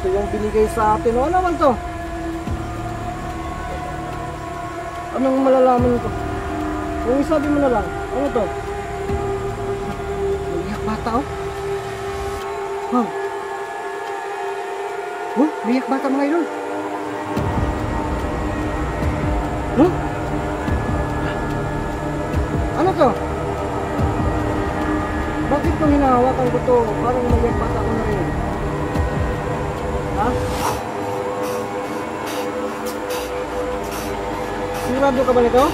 ito yung binigay sa atin. Ano naman to? Anong malalaman ko? Yung isabi mo na lang. Ano to? Biyak bata oh. Ma'am. Oh, biyak bata mga idol. Huh? Ano to? Bakit kung hinahawakan ko to? Parang biyak bata ko na rin. Ha? Sigurado ka ba nito?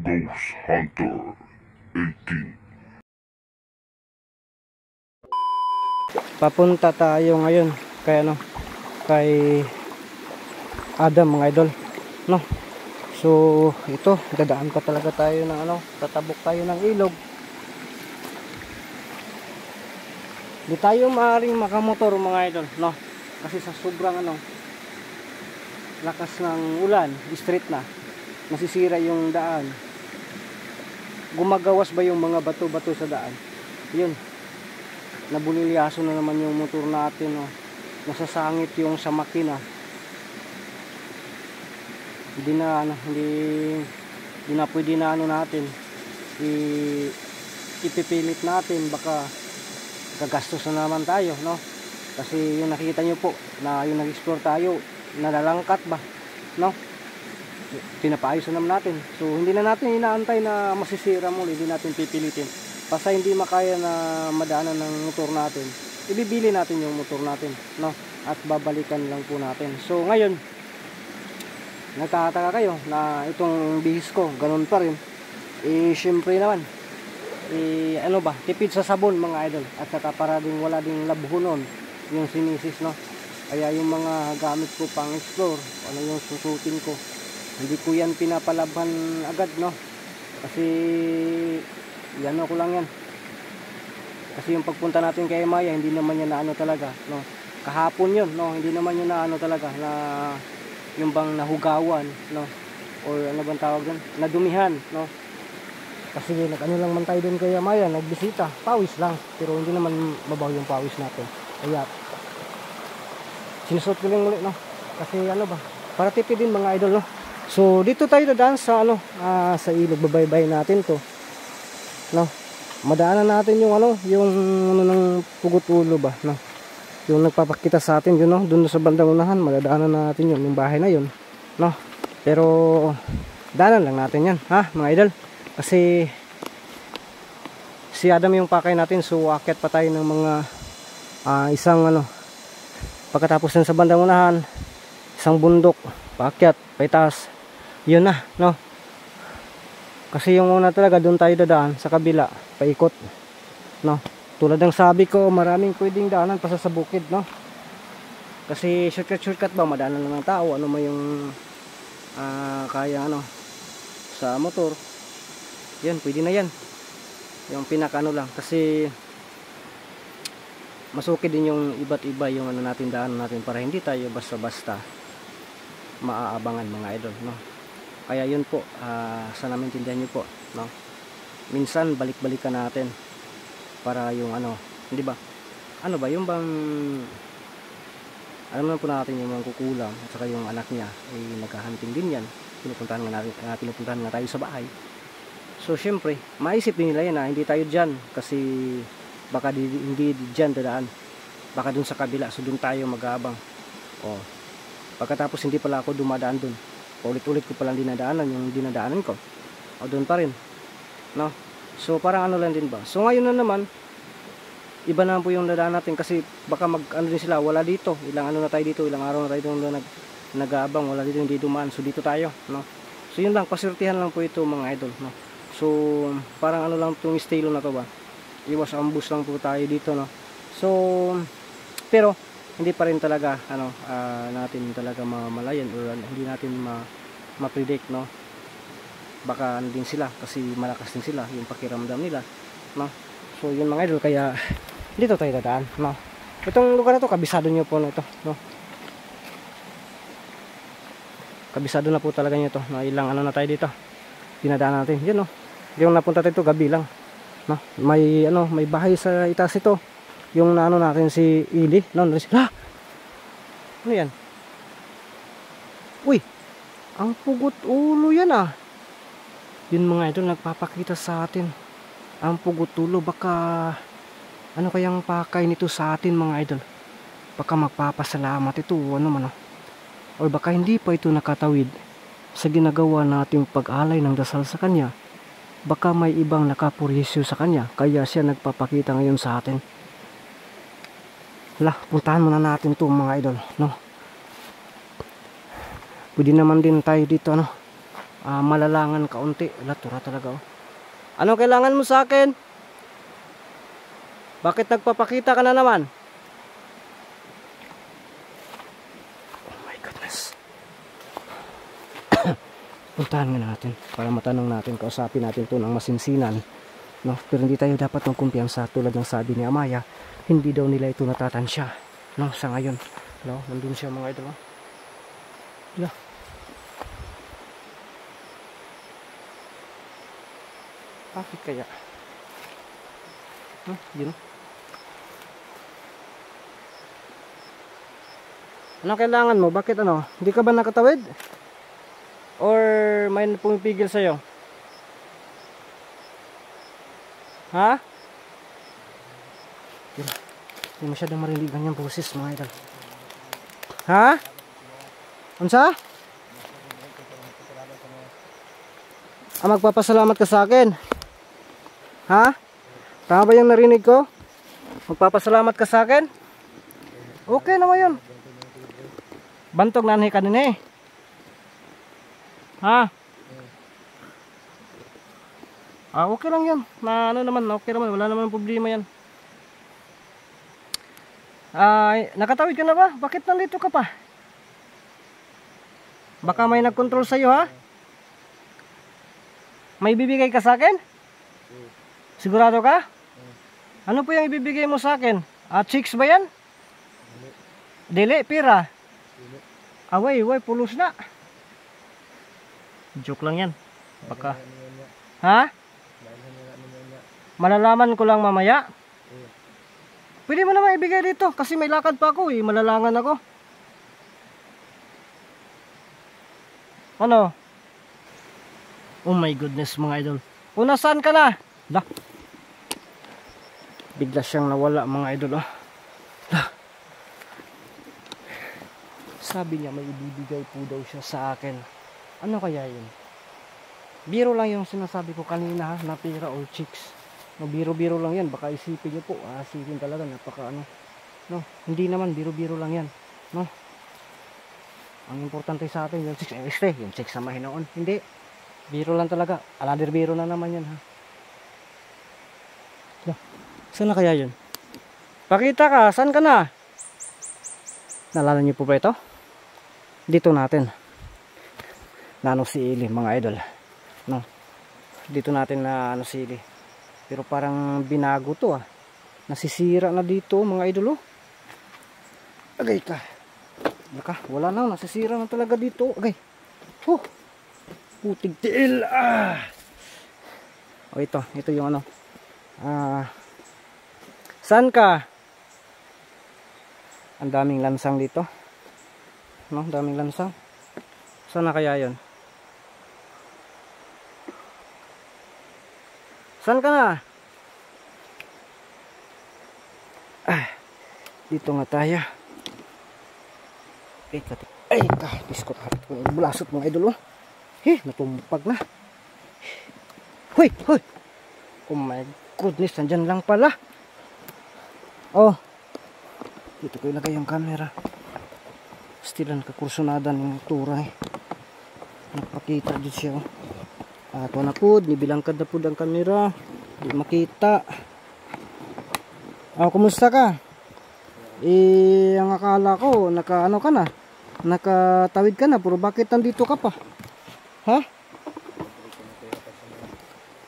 Ghost Hunter 18. Papunta tayo ngayon kay ano, kay Adam mga idol, no? So ito, dadaan pa talaga tayo ng ano, tatabok tayo ng ilog. Di tayo maaaring makamotor mga idol, no? Kasi sa sobrang ano, lakas ng ulan, street na, nasisira yung daan. Gumagawas ba yung mga bato-bato sa daan? Yun, nabulilyaso na naman yung motor natin, no? Nasasangit yung sa makina. Hindi na pwede na ano natin ipipilit natin, baka gagastos na naman tayo, no? Kasi yung nakikita nyo po na yung nag-explore tayo, nalalangkat ba, no? Pinapaayos na naman natin. So hindi na natin inaantay na masisira muli, hindi natin pipilitin. Basta hindi makaya na madaanan ng motor natin, ibibili natin yung motor natin, no? At babalikan lang po natin. So ngayon, nagtataka kayo na itong bihis ko ganun pa rin. Syempre naman, ano ba, tipid sa sabon mga idol. At saka para ding wala ding labhunon yung sinisis, no? Kaya yung mga gamit ko pang explore, ano yung susutin ko, hindi ko yan pinapalabhan agad, no? Kasi yan ko lang yan. Kasi yung pagpunta natin kay Maya, hindi naman yan na ano talaga, no? Kahapon yun, no? Hindi naman yun na ano talaga, na yung bang nahugawan, no? Or ano bang tawag dun? Nadumihan, no? Kasi nag-ano lang man tayo dun kay Maya, nagbisita, pawis lang. Pero hindi naman mabaw yung pawis natin. Kaya sinusot ko lang ulit, no? Kasi ano ba, para tipid din mga idol, no? So dito tayo dadaan sa ano, sa ilog, babaybay natin to, no? Madaanan natin yung ano, yung ano ng Pugot Ulo ba, no? Yung nagpapakita sa atin yun, no? Doon sa bandang unahan, madadaanan natin yun, yung bahay na yun, no? Pero daanan lang natin yan, ha mga idol? Kasi si Adam yung pakay natin, so aakyat pa tayo ng mga isang ano, pagkatapos ng sa bandang unahan, isang bundok, paakyat, paitaas, yun na, no? Kasi yung una talaga, doon tayo dadaan sa kabila, paikot, no? Tulad ng sabi ko, maraming pwedeng daanan pa sa bukid, no? Kasi shortcut ba, madaanan lang ng tao, ano mo yung kaya ano sa motor, yan, pwede na yan. Yung pinaka ano lang, kasi masukid din yung iba't iba yung ano natin, daanan natin, para hindi tayo basta-basta maaabangan mga idol, no? Kaya yun po, sana maintindihan nyo po, no? Minsan balik-balikan natin para yung ano, hindi ba? Ano ba, yung bang alam naman po natin yung mga kukulang at saka yung anak niya ay naghahanting din yan, pinupuntahan nga tayo sa bahay. So syempre, maisip din nila yan na hindi tayo dyan, kasi baka hindi dyan dadaan, baka dun sa kabila, so dun tayo mag-aabang. O, pagkatapos hindi pala ako dumadaan dun, paulit-ulit ko palang dinadaanan yung dinadaanan ko, o dun pa rin, no? So parang ano lang din ba. So ngayon na naman, iba na po yung dadaan natin, kasi baka ano din sila, wala dito, ilang ano na tayo dito, ilang araw na tayo dito nag-aabang, wala dito, hindi dumaan, so dito tayo, no? So yun lang, pasurtihan lang po ito mga idol, no? So parang ano lang itong estilo na to ba, iwas ambush lang po tayo dito, no? So pero hindi pa rin talaga natin talaga mamalayan or hindi natin ma-predict, no. Baka din sila kasi malakas din sila yung pakiramdam nila, no. So yun mga idol, kaya dito tayo dadaan, no. Itong lugar na to, kabisado nyo po na ito, no. Kabisado na po talaga nyo ito, no. Ilang na tayo dito dinadaan natin, yun, no. Yung napunta tayo ito gabi lang, no. May bahay sa itaas ito, yung natin si Ili, no. Ano yan? Uy, ang pugot ulo yan, ah. Yun mga idol, nagpapakita sa atin ang pugot ulo. Baka ano kayang pakay nito sa atin mga idol? Baka magpapasalamat ito, ano man, or baka hindi pa ito nakatawid sa ginagawa nating pag-alay ng dasal sa kanya. Baka may ibang nakapurisyo sa kanya, kaya siya nagpapakita ngayon sa atin. Puntahan muna natin ito mga idol, no. Pwede naman din tayo dito, malalangan kaunti. Tura talaga, oh. Ano kailangan mo sa akin? Bakit nagpapakita ka na naman? Oh my goodness. Puntahan nga natin para matanong natin, kausapin natin to ng masinsinan, no? Pero hindi tayo dapat magkumpiyansa, tulad ng sabi ni Amaya, hindi daw nila ito natatansya, no? Sa ngayon, no? Nandun siya mga idol, oh. Bakit kaya? Yun. Ano kailangan mo? Bakit hindi ka ba nakatawid? Or may pumipigil sa'yo? Ha? Hindi masyadong marinig ang yung boses mga idol. Ha? Unsa? Magpapasalamat ka sa akin? Ha? Tama ba yung narinig ko? Magpapasalamat ka sa akin? Okay naman yun. Bantog nanay ka din, eh. Ha? Okay lang yan. Okay naman. Wala naman problema yan. Nakatawid ka na ba? Bakit nandito ka pa? Baka may nagkontrol sa'yo, ha? May bibigay ka sa akin? Sigurado ka? Ano po yung ibibigay mo sa akin? Chicks ba yan? Dili, pira? Away, pulos na. Joke lang yan. Baka. Ha? Malalaman ko lang mamaya. Pwede mo naman ibigay dito kasi may lakad pa ako, malalangan ako. Ano? Oh my goodness mga idol. Saan ka na? Bigla siyang nawala mga idol, oh. Sabi niya may ibibigay po daw siya sa akin. Ano kaya yun? Biro lang yung sinasabi ko kanina, na pera or chicks. Biro-biro lang yan. Baka isipin niyo po, asipin talaga, napaka no, hindi naman, biro-biro lang yan, no. Ang importante sa atin yung chicks, yung chicks sa mahinoon. Hindi, biro lang talaga. Alader biro na naman yan, ha. Saan na kaya yun? Pakita ka, saan ka na? Naalala niyo po ba ito? Dito natin si Ili mga idol, no? Dito natin si Ili. Pero parang binago to, nasisira na dito mga idol, oh. Agay ka. Wala na, nasisira na talaga dito. Agay. Putig tiil. Ito yung saan ka? Ang daming lansang dito, no? Daming lansang. Saan na kaya yun? Saan ka na? Dito nga tayo. Biskot harap ko. Bulasot mga idol, oh. Natumpag na. Hoy. Oh my goodness, nandyan lang pala. Dito ko ilagay yung camera. Stilan kakursunada ng tura, Napakita dito siya, Ato na po, nibilangkad na po ang camera. Di makita. Kumusta ka? Ang akala ko, naka-ano ka na, nakatawid ka na, pero bakit nandito ka pa? Ha?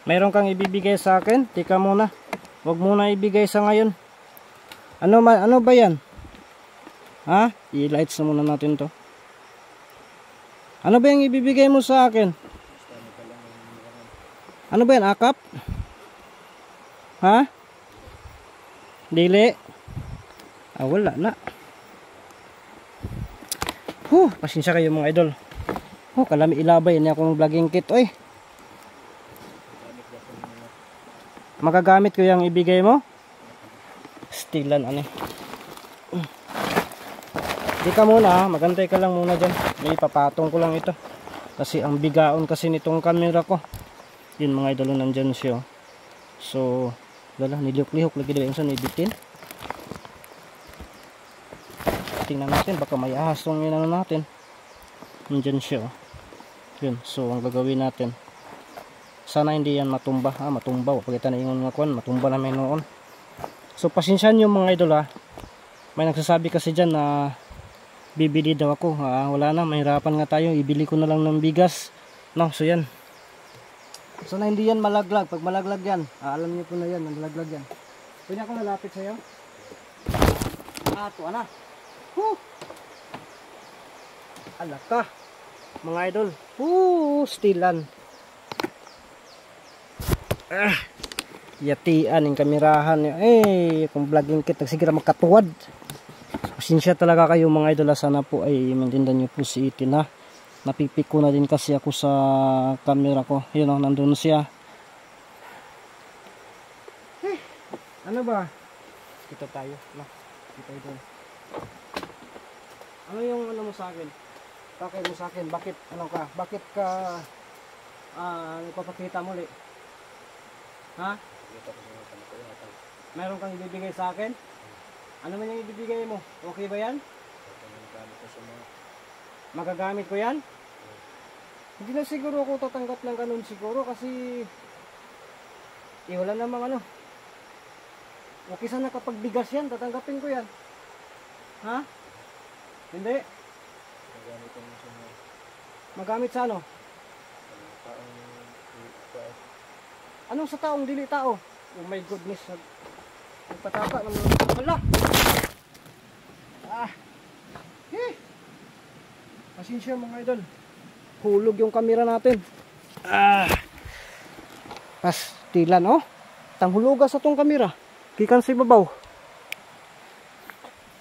Mayroon kang ibibigay sa akin? Tika muna. Huwag muna ibigay sa ngayon. Ano ba yan? Ha? I-lights na muna natin to. Ano ba yung ibibigay mo sa akin? Ano ba yan? Akap? Ha? Dili? Wala na. Pasensya kayo mga idol. Kalami ilabay niya akong vlogging kit. Oy. Magagamit ko yung ibigay mo? Stilan ano. Di ka muna, magantay ka lang muna dyan. May papatong ko lang ito. Kasi ang bigaon kasi nitong camera ko. Yun mga idol, nandyan siya. So, wala, nilihok-lihok lagi diba yung sa nibitin. Tingnan natin, baka may ahasong yun natin. Nandyan siya. Yun, so ang gagawin natin. Sana hindi yan matumba. Matumba. Pagkita na ingon nga kuwan, matumba na may noon. So, pasensya nyo mga idol May nagsasabi kasi dyan na bibili daw ako. Wala na, mahirapan nga tayo. Ibili ko na lang ng bigas. No, so yan. Sana hindi yan malaglag. Pag malaglag yan, alam niyo po na yan, malaglag yan. Pwede ako lalapit sa'yo? Ito na. Alaka. Mga idol. Stilan. Yatian yung kamerahan. Kung vlogging kit, nagsigira magkatuwad. Pasensya talaga kayo mga idol. Sana po ay maintindihan nyo po si Itin ha. Napipik ko na din kasi ako sa camera ko. Yun nandun siya. Ano ba? Kita tayo. Kita ito. Ano yung ano mo sa akin? Bakit mo sa akin? Bakit ano ka? Bakit ka nagpapakita muli? Ha? Meron kang ibibigay sa akin? Ano man yung ibibigay mo? Okay ba yan? Magagamit ko yan? Hindi na siguro ako tatanggap ng ganun siguro kasi wala namang ano. Okay sana kapag bigas yan, tatanggapin ko yan. Ha? Hindi? Magamit sa ano? Anong sa taong dili tao? Oh my goodness. Nagpataka naman. Wala! Pasensya mga idol. Hulog yung camera natin. Pastilan Tanghulugas sa tong camera. Kikan sa ibabaw.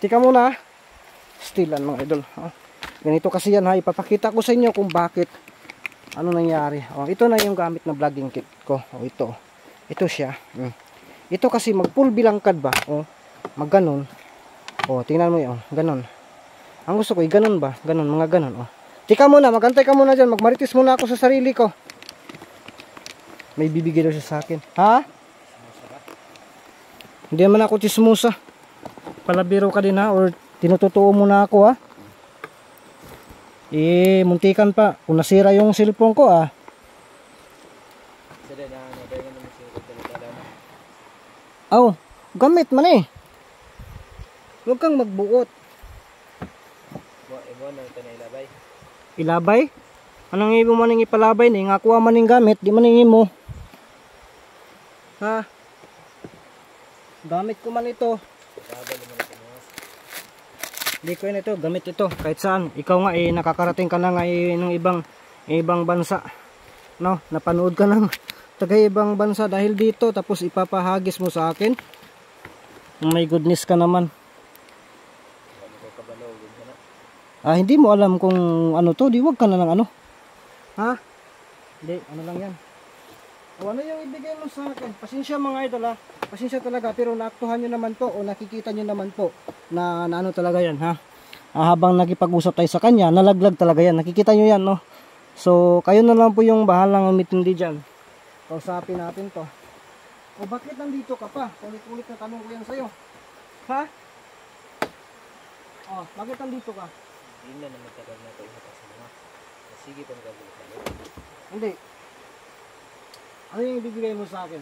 Tika muna Stilan mga idol. Ganito kasi yan ipapakita ko sa inyo kung bakit ano nangyari. Ito na yung gamit na vlogging kit ko. Ito siya. Ito kasi mag full bilangkad ba? Mag ganon. Tingnan mo yun. Ganon. Ang gusto ko ganon ba? Ganon, mga ganon. Tika muna, magantay ka muna dyan. Magmaritis muna ako sa sarili ko. May bibigay daw siya sa akin. Ha? Hindi naman ako chismusa. Palabiro ka din or tinututuo muna ako muntikan pa. Kung nasira yung cellphone ko gamit man huwag kang magbuot. Ilabay? Anong ibig mo nang ipalabay ni? Nga kuha man yung gamit, di man yung mo. Ha? Gamit ko man ito. Hindi ko yun ito, gamit ito. Kahit saan. Ikaw nga nakakarating ka na nga ng ibang bansa. No? Napanood ka ng taga ibang bansa dahil dito. Tapos ipapahagis mo sa akin. Oh my goodness ka naman. Hindi mo alam kung ano to. Di wag ka na lang ano. Ha? Hindi, ano lang yan. Ano yung ibigay mo sa akin? Pasensya mga idol Pasensya talaga pero naaktuhan nyo naman po o nakikita nyo naman po na ano talaga yan habang nakipag-usap tayo sa kanya, nalaglag talaga yan. Nakikita nyo yan no. So kayo na lang po yung bahalang umitindi dyan. Kausapin natin to. Bakit nandito ka pa? Ulit-ulit na tanong ko yan sa'yo. Ha? Bakit nandito ka? Hindi na naman tagal na ito ihatag. Sige pa nagagulot. Hindi. Ano yung ibibigay mo sa akin?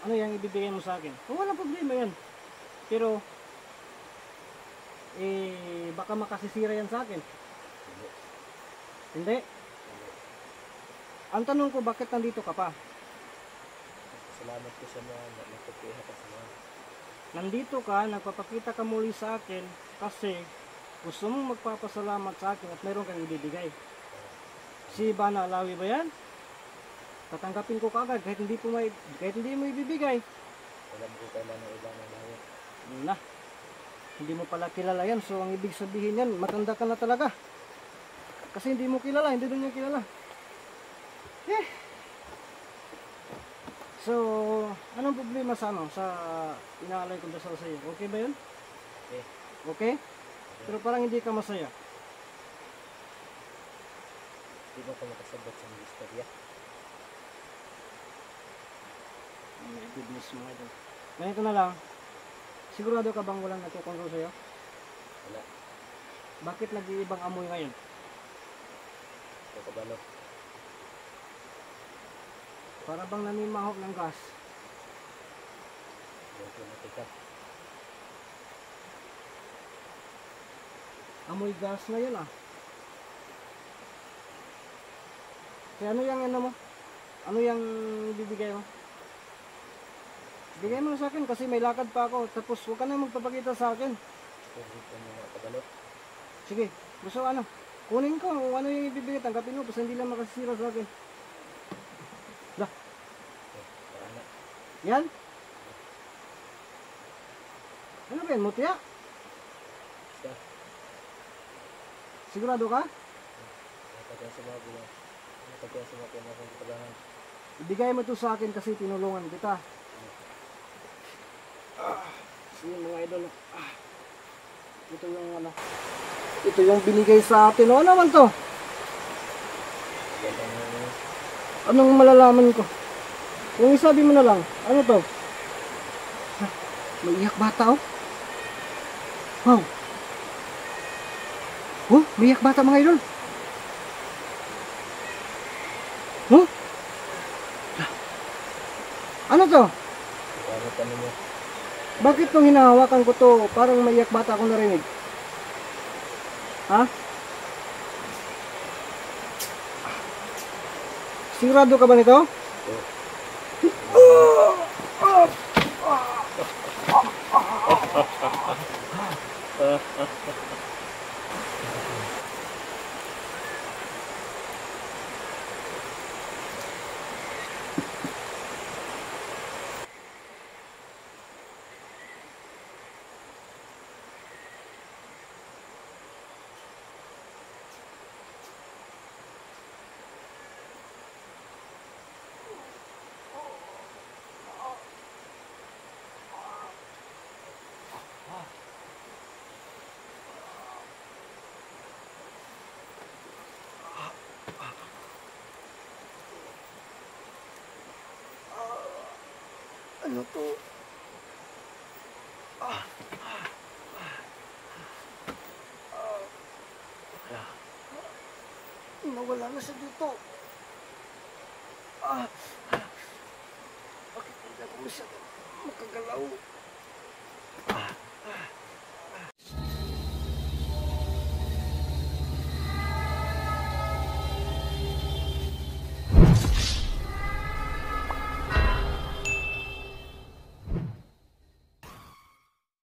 ano yung ibibigay mo sa akin? Oh, wala problema yan. Pero, baka makasisira yan sa akin. Hindi. Hindi. Ang tanong ko, bakit nandito ka pa? Salamat ko sa mga nagpapihap sa mga. Nandito ka, nagpapakita ka muli sa akin kasi gusto mong magpapasalamat sa akin at mayroon kang ibibigay. Si Bana Alawi ba yan? Tatanggapin ko kaagad kahit hindi mo ibibigay. Alam ko kailan ng iba na layo. Na, hindi mo pala kilala yan. So ang ibig sabihin yan, matanda ka na talaga. Kasi hindi mo kilala, hindi doon niya kilala. So, anong problema sa inaalay kong dasal sa iyo? Okay ba yun? Okay. Okay? Pero parang hindi ka masaya. Di ba ka makasabot sa mga istorya? Oh my goodness, mga idol. Ganito na lang. Sigurado ka bang walang nagkukontrol sa'yo? Wala. Bakit nag-iibang amoy ngayon? Ito kabalo. Para bang nanimahok ng gas. Diyan ko natika. Amoy gas na yun ah. Kaya ano yung ano mo? Ano yung bibigay mo? Bigay mo na sa akin kasi may lakad pa ako. Tapos huwag ka na magpapakita sa akin. Pwede ko mga kabalo. Sige, gusto ano? Kunin ko kung ano yung ibibigay. Tanggapin mo kasi hindi lang makasira sa akin. Lah, Okay. Wala na. yan? Ano ba yan? Mutya? Basta. Sigurado ka? Nakatagyan sa mga bulan. Nakatagyan sa mga pinakang katabangan. Ibigay mo to sa akin kasi tinulungan kita. Sige mga idol. Ito yung ano. Ito yung binigay sa atin. Ano naman to? Yan ang mga Anong malalaman ko? Yung isabi mo na lang. Ano to? Ha, may iyak bata oh. Wow. Oh, may iyak bata mga idol. Oh? Ano to? gamit kami mo. Bakit nung hinahawakan ko to, parang may iyak bata akong narinig? Ha? Sigurado ka ba nito? Ano to? Nawala na siya dito. Bakit hindi ako masyado makagalaw?